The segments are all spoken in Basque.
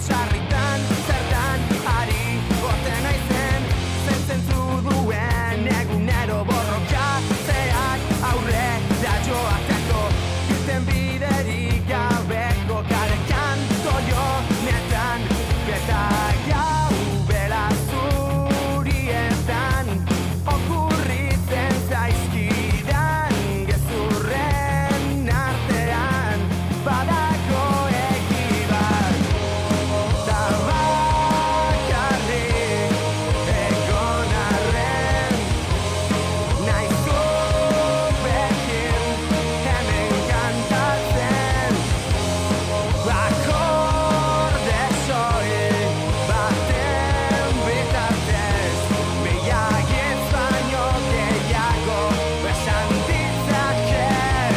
sarritan, zertan ari ote naizen, zentzu duen egunero borroka zeak aurrera joateko, irten biderik gabeko kalekan toionetan, eta gau bela zurietan okurritzen zaizkidan gezurren artean badago egibar ta bakarrik egon arren naiz zuekin hemen kantatzen akorde soil baten bitartez mila hitz baino gehiago esan ditzaket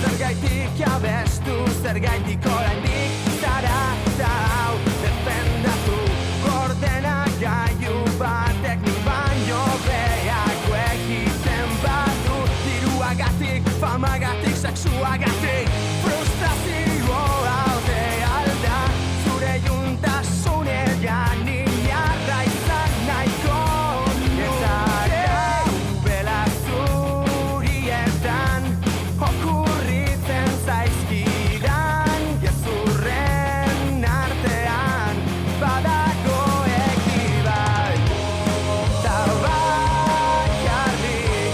zergaitik abestu, zergaitik oraindik zarata hau defendatu ordenagailu batek nik baino behago egiten badu diruagatik, famagatik, sexuagatik frustrazioa alde alda zure juntasunean inarra izan nahiko nuke gau bela zurietan okurritzen zaizkidan gezurren artean badago egibar ta bakarrik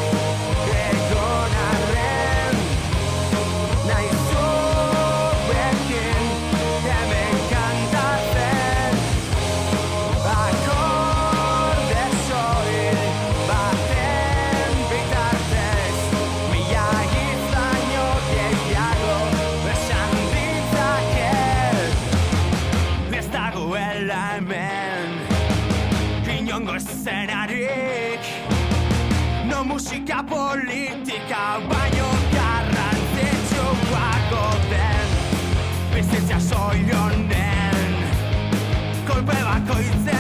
egon arren naiz zuekin hemen kantatzen akorde soil baten bitartez mila hitz baino gehiago esan ditzaket ez dagoela hemen inongo eszenarik no musika politika baino garrantzitsuago den bizitza soil honen kolpe bakoitzen